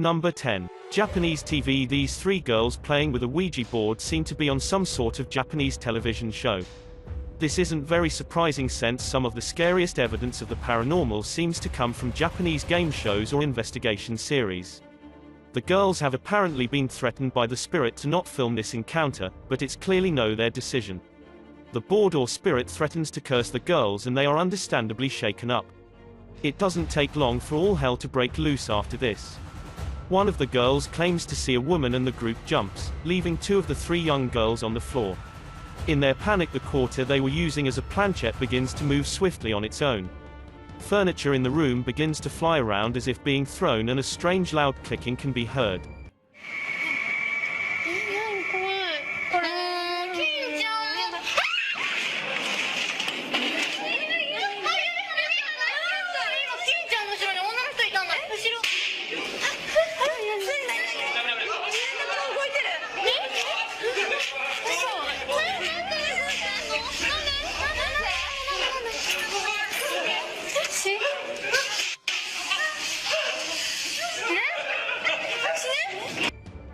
Number 10. Japanese TV. These three girls playing with a Ouija board seem to be on some sort of Japanese television show. This isn't very surprising since some of the scariest evidence of the paranormal seems to come from Japanese game shows or investigation series. The girls have apparently been threatened by the spirit to not film this encounter, but it's clearly their decision. The board or spirit threatens to curse the girls and they are understandably shaken up. It doesn't take long for all hell to break loose after this. One of the girls claims to see a woman and the group jumps, leaving two of the three young girls on the floor. In their panic, the quarter they were using as a planchette begins to move swiftly on its own. Furniture in the room begins to fly around as if being thrown and a strange loud clicking can be heard.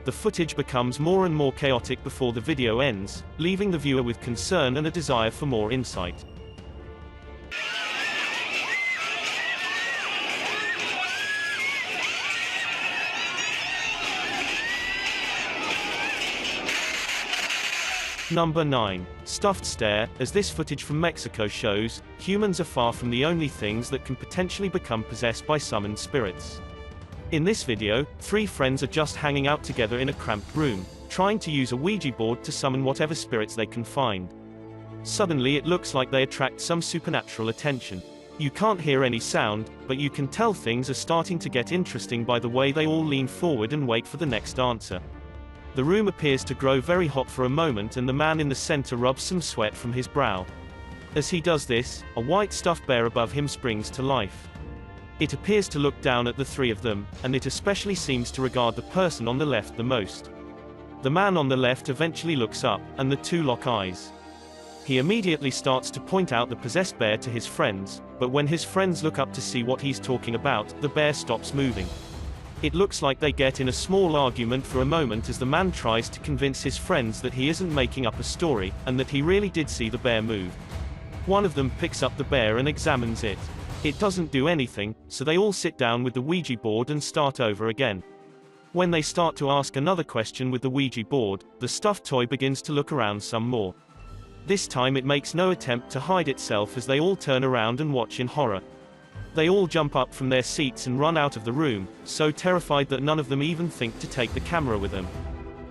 The footage becomes more and more chaotic before the video ends, leaving the viewer with concern and a desire for more insight. Number 9. Stuffed stare. As this footage from Mexico shows, humans are far from the only things that can potentially become possessed by summoned spirits. In this video, three friends are just hanging out together in a cramped room, trying to use a Ouija board to summon whatever spirits they can find. Suddenly it looks like they attract some supernatural attention. You can't hear any sound, but you can tell things are starting to get interesting by the way they all lean forward and wait for the next answer. The room appears to grow very hot for a moment and the man in the center rubs some sweat from his brow. As he does this, a white stuffed bear above him springs to life. It appears to look down at the three of them, and it especially seems to regard the person on the left the most. The man on the left eventually looks up, and the two lock eyes. He immediately starts to point out the possessed bear to his friends, but when his friends look up to see what he's talking about, the bear stops moving. It looks like they get in a small argument for a moment as the man tries to convince his friends that he isn't making up a story, and that he really did see the bear move. One of them picks up the bear and examines it. It doesn't do anything, so they all sit down with the Ouija board and start over again. When they start to ask another question with the Ouija board, the stuffed toy begins to look around some more. This time it makes no attempt to hide itself as they all turn around and watch in horror. They all jump up from their seats and run out of the room, so terrified that none of them even think to take the camera with them.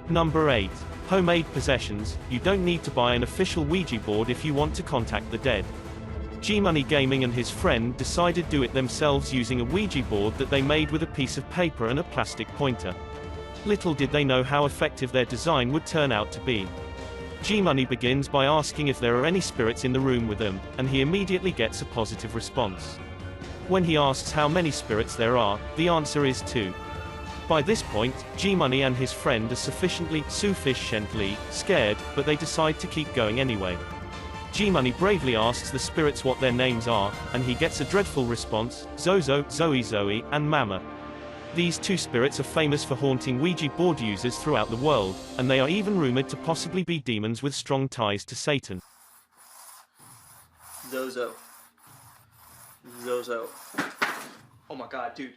Number 8. Homemade possessions. You don't need to buy an official Ouija board if you want to contact the dead. G-Money Gaming and his friend decided to do it themselves using a Ouija board that they made with a piece of paper and a plastic pointer. Little did they know how effective their design would turn out to be. G-Money begins by asking if there are any spirits in the room with them, and he immediately gets a positive response. When he asks how many spirits there are, the answer is 2. By this point, G-Money and his friend are sufficiently scared, but they decide to keep going anyway. G-Money bravely asks the spirits what their names are, and he gets a dreadful response: Zozo, Zoe, and Mama. These two spirits are famous for haunting Ouija board users throughout the world, and they are even rumored to possibly be demons with strong ties to Satan. Zozo. Oh my god, dude.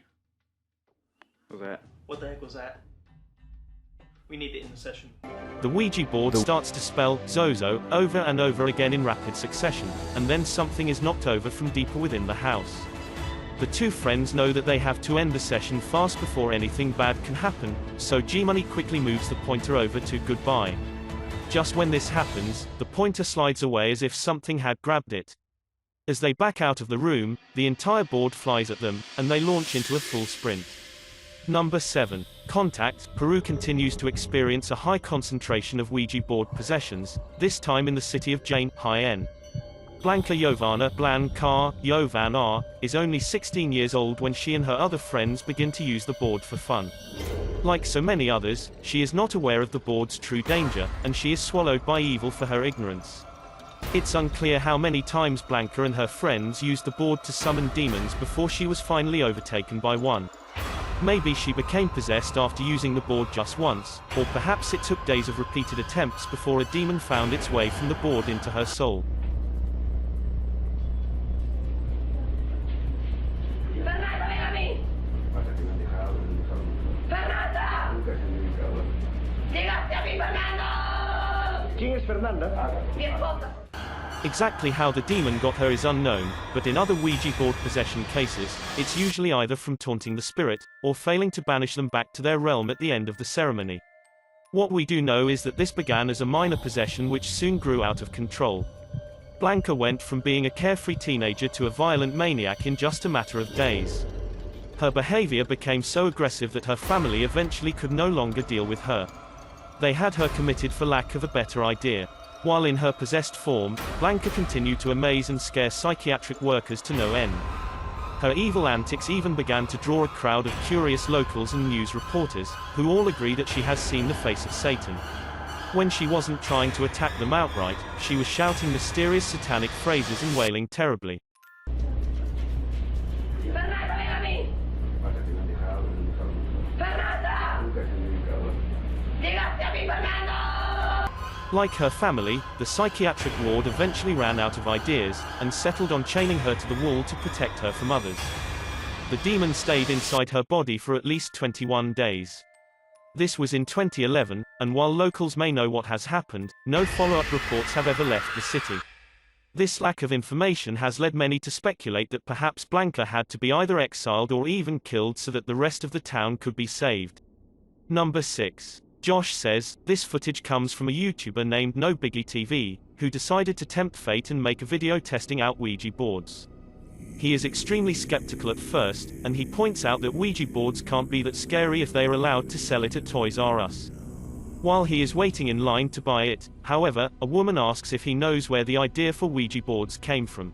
What was that? What the heck was that? We need to end the session. The Ouija board starts to spell Zozo over and over again in rapid succession, and then something is knocked over from deeper within the house. The two friends know that they have to end the session fast before anything bad can happen, so G-Money quickly moves the pointer over to goodbye. Just when this happens, the pointer slides away as if something had grabbed it. As they back out of the room, the entire board flies at them, and they launch into a full sprint. Number 7. Contact. Peru continues to experience a high concentration of Ouija board possessions, this time in the city of Jaén. Blanca Jovana is only 16 years old when she and her other friends begin to use the board for fun. Like so many others, she is not aware of the board's true danger, and she is swallowed by evil for her ignorance. It's unclear how many times Blanca and her friends used the board to summon demons before she was finally overtaken by one. Maybe she became possessed after using the board just once, or perhaps it took days of repeated attempts before a demon found its way from the board into her soul. Exactly how the demon got her is unknown, but in other Ouija board possession cases, it's usually either from taunting the spirit, or failing to banish them back to their realm at the end of the ceremony. What we do know is that this began as a minor possession which soon grew out of control. Blanca went from being a carefree teenager to a violent maniac in just a matter of days. Her behavior became so aggressive that her family eventually could no longer deal with her. They had her committed for lack of a better idea. While in her possessed form, Blanca continued to amaze and scare psychiatric workers to no end. Her evil antics even began to draw a crowd of curious locals and news reporters, who all agree that she has seen the face of Satan. When she wasn't trying to attack them outright, she was shouting mysterious satanic phrases and wailing terribly. Like her family, the psychiatric ward eventually ran out of ideas, and settled on chaining her to the wall to protect her from others. The demon stayed inside her body for at least 21 days. This was in 2011, and while locals may know what has happened, no follow-up reports have ever left the city. This lack of information has led many to speculate that perhaps Blanca had to be either exiled or even killed so that the rest of the town could be saved. Number 6. Josh says, this footage comes from a YouTuber named No Biggie TV, who decided to tempt fate and make a video testing out Ouija boards. He is extremely skeptical at first, and he points out that Ouija boards can't be that scary if they are allowed to sell it at Toys R Us. While he is waiting in line to buy it, however, a woman asks if he knows where the idea for Ouija boards came from.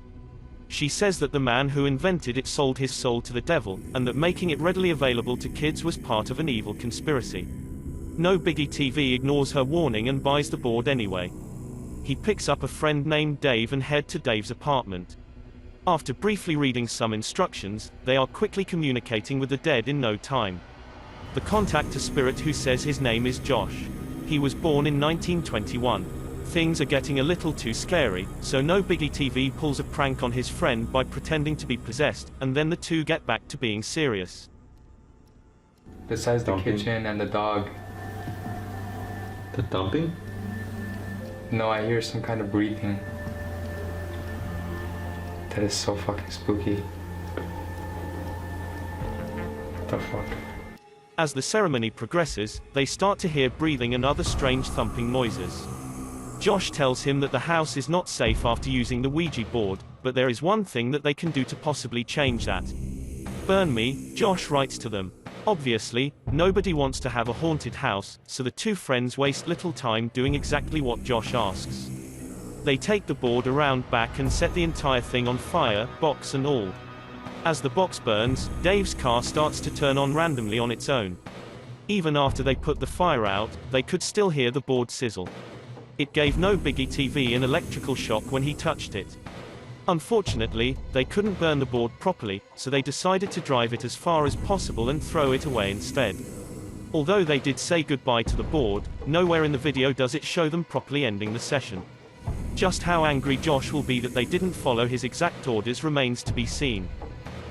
She says that the man who invented it sold his soul to the devil, and that making it readily available to kids was part of an evil conspiracy. No Biggie TV ignores her warning and buys the board anyway. He picks up a friend named Dave and head to Dave's apartment. After briefly reading some instructions, they are quickly communicating with the dead in no time. The contact a spirit who says his name is Josh. He was born in 1921. Things are getting a little too scary, so No Biggie TV pulls a prank on his friend by pretending to be possessed, and then the two get back to being serious. Besides the kitchen and the dog. The dumping? No, I hear some kind of breathing. That is so fucking spooky. What the fuck? As the ceremony progresses, they start to hear breathing and other strange thumping noises. Josh tells him that the house is not safe after using the Ouija board, but there is one thing that they can do to possibly change that. Burn me, Josh writes to them. Obviously, nobody wants to have a haunted house, so the two friends waste little time doing exactly what Josh asks. They take the board around back and set the entire thing on fire, box and all. As the box burns, Dave's car starts to turn on randomly on its own. Even after they put the fire out, they could still hear the board sizzle. It gave No Biggie TV an electrical shock when he touched it. Unfortunately, they couldn't burn the board properly, so they decided to drive it as far as possible and throw it away instead. Although they did say goodbye to the board, nowhere in the video does it show them properly ending the session. Just how angry Josh will be that they didn't follow his exact orders remains to be seen.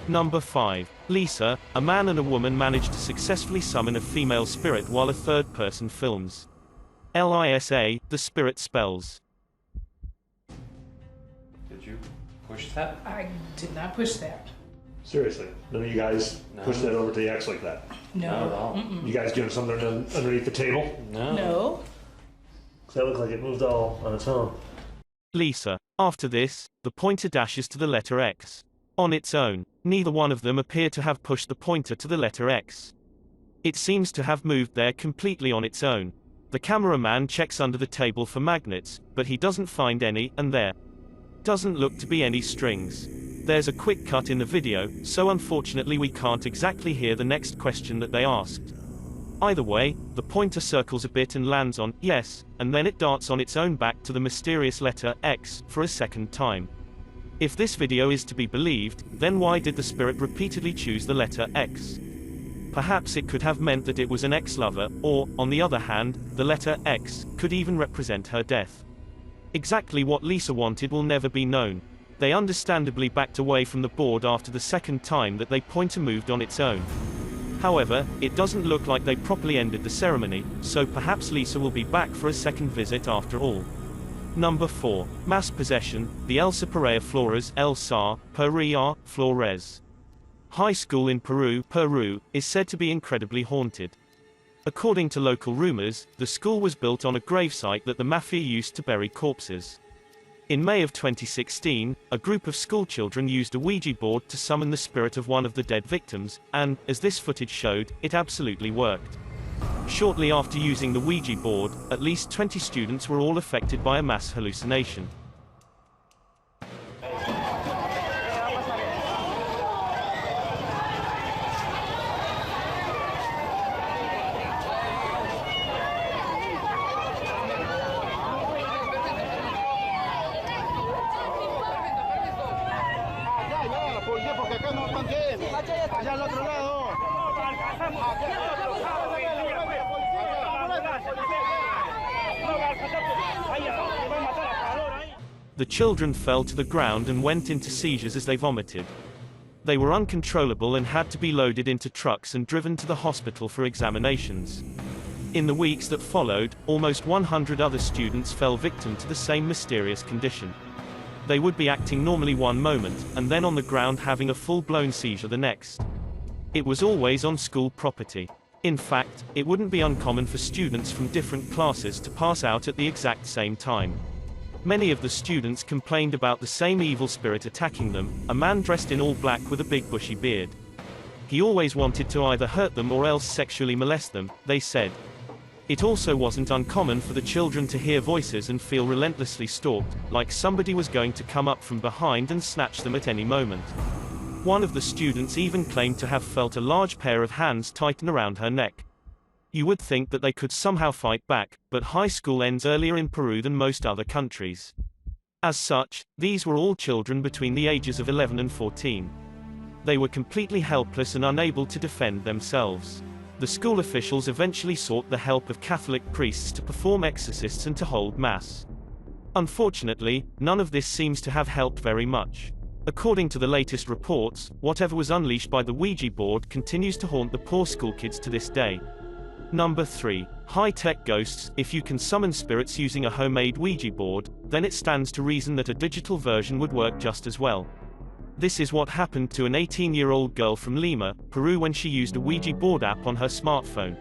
Number 5. Lisa, a man and a woman managed to successfully summon a female spirit while a third person films. Lisa, the spirit spells. Did you push that? I did not push that. Seriously, none of you guys push that over to the X like that? Not at all. Mm-mm. You guys doing something underneath the table? No. That looked like it moved all on its own. Lisa. After this, the pointer dashes to the letter X. On its own, neither one of them appear to have pushed the pointer to the letter X. It seems to have moved there completely on its own. The cameraman checks under the table for magnets, but he doesn't find any, and there doesn't look to be any strings. There's a quick cut in the video, so unfortunately we can't exactly hear the next question that they asked. Either way, the pointer circles a bit and lands on yes, and then it darts on its own back to the mysterious letter X for a second time. If this video is to be believed, then why did the spirit repeatedly choose the letter X? Perhaps it could have meant that it was an ex-lover, or, on the other hand, the letter X could even represent her death. Exactly what Lisa wanted will never be known. They understandably backed away from the board after the second time that they pointer moved on its own. However, it doesn't look like they properly ended the ceremony, so perhaps Lisa will be back for a second visit after all. Number 4. Mass possession, the Elsa Perea Flores Elsa Perea Flores High School in Peru, is said to be incredibly haunted. According to local rumors, the school was built on a gravesite that the mafia used to bury corpses. In May of 2016, a group of schoolchildren used a Ouija board to summon the spirit of one of the dead victims, and, as this footage showed, it absolutely worked. Shortly after using the Ouija board, at least 20 students were all affected by a mass hallucination. The children fell to the ground and went into seizures as they vomited. They were uncontrollable and had to be loaded into trucks and driven to the hospital for examinations. In the weeks that followed, almost 100 other students fell victim to the same mysterious condition. They would be acting normally one moment, and then on the ground having a full-blown seizure the next. It was always on school property. In fact, it wouldn't be uncommon for students from different classes to pass out at the exact same time. Many of the students complained about the same evil spirit attacking them, a man dressed in all black with a big bushy beard. He always wanted to either hurt them or else sexually molest them, they said. It also wasn't uncommon for the children to hear voices and feel relentlessly stalked, like somebody was going to come up from behind and snatch them at any moment. One of the students even claimed to have felt a large pair of hands tighten around her neck. You would think that they could somehow fight back, but high school ends earlier in Peru than most other countries. As such, these were all children between the ages of 11 and 14. They were completely helpless and unable to defend themselves. The school officials eventually sought the help of Catholic priests to perform exorcists and to hold mass. Unfortunately, none of this seems to have helped very much. According to the latest reports, whatever was unleashed by the Ouija board continues to haunt the poor schoolkids to this day. Number 3. High-tech ghosts. If you can summon spirits using a homemade Ouija board, then it stands to reason that a digital version would work just as well. This is what happened to an 18-year-old girl from Lima, Peru when she used a Ouija board app on her smartphone.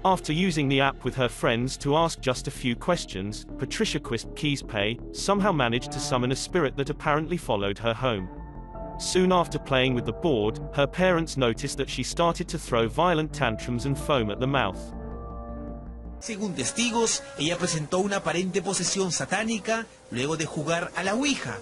After using the app with her friends to ask just a few questions, Patricia Quispe somehow managed to summon a spirit that apparently followed her home. Soon after playing with the board, her parents noticed that she started to throw violent tantrums and foam at the mouth. Según testigos, ella presentó una aparente posesión satánica luego de jugar a la Ouija.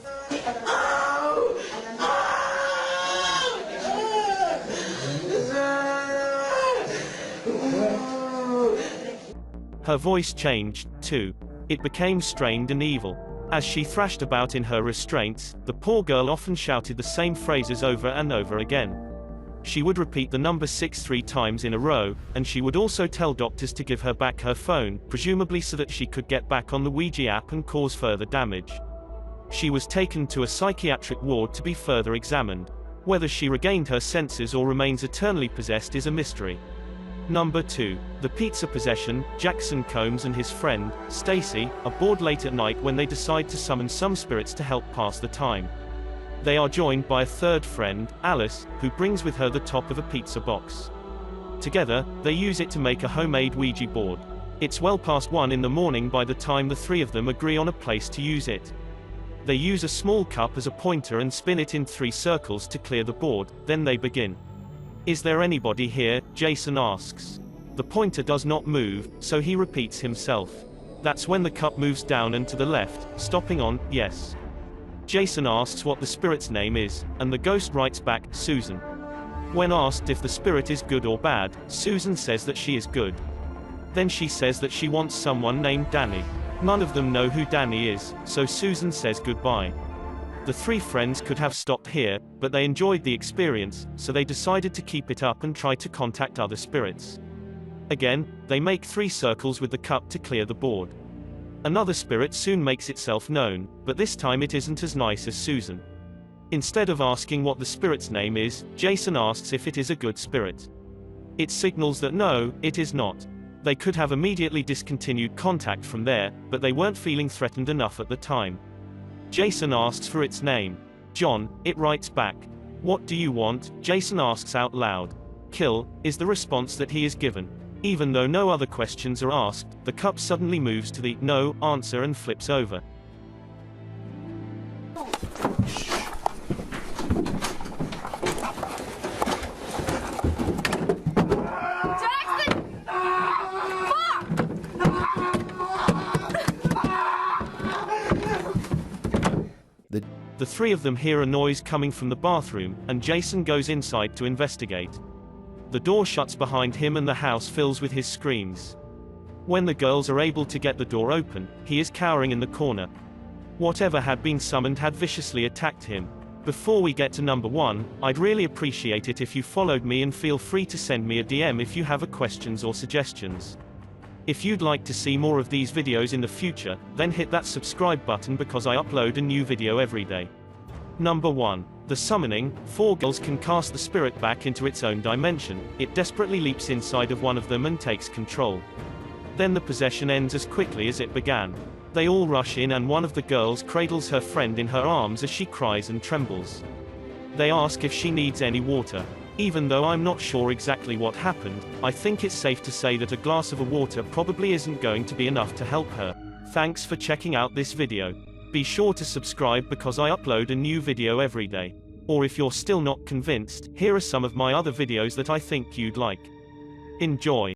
Her voice changed, too. It became strained and evil. As she thrashed about in her restraints, the poor girl often shouted the same phrases over and over again. She would repeat the number 6 3 times in a row, and she would also tell doctors to give her back her phone, presumably so that she could get back on the Ouija app and cause further damage. She was taken to a psychiatric ward to be further examined. Whether she regained her senses or remains eternally possessed is a mystery. Number 2. The pizza possession. Jackson Combs and his friend, Stacy, are bored late at night when they decide to summon some spirits to help pass the time. They are joined by a third friend, Alice, who brings with her the top of a pizza box. Together, they use it to make a homemade Ouija board. It's well past 1 in the morning by the time the three of them agree on a place to use it. They use a small cup as a pointer and spin it in 3 circles to clear the board, then they begin. "Is there anybody here?" Jason asks. The pointer does not move, so he repeats himself. That's when the cup moves down and to the left, stopping on, "Yes." Jason asks what the spirit's name is, and the ghost writes back, "Susan." When asked if the spirit is good or bad, Susan says that she is good. Then she says that she wants someone named Danny. None of them know who Danny is, so Susan says goodbye. The three friends could have stopped here, but they enjoyed the experience, so they decided to keep it up and try to contact other spirits. Again, they make 3 circles with the cup to clear the board. Another spirit soon makes itself known, but this time it isn't as nice as Susan. Instead of asking what the spirit's name is, Jason asks if it is a good spirit. It signals that no, it is not. They could have immediately discontinued contact from there, but they weren't feeling threatened enough at the time. Jason asks for its name. John, it writes back. What do you want? Jason asks out loud. Kill, is the response that he is given. Even though no other questions are asked, the cup suddenly moves to the no answer and flips over. The 3 of them hear a noise coming from the bathroom, and Jason goes inside to investigate. The door shuts behind him and the house fills with his screams. When the girls are able to get the door open, he is cowering in the corner. Whatever had been summoned had viciously attacked him. Before we get to number 1, I'd really appreciate it if you followed me, and feel free to send me a DM if you have questions or suggestions. If you'd like to see more of these videos in the future, then hit that subscribe button because I upload a new video every day. Number 1. The summoning. 4 girls can cast the spirit back into its own dimension. It desperately leaps inside of one of them and takes control. Then the possession ends as quickly as it began. They all rush in and one of the girls cradles her friend in her arms as she cries and trembles. They ask if she needs any water. Even though I'm not sure exactly what happened, I think it's safe to say that a glass of water probably isn't going to be enough to help her. Thanks for checking out this video. Be sure to subscribe because I upload a new video every day. Or if you're still not convinced, here are some of my other videos that I think you'd like. Enjoy.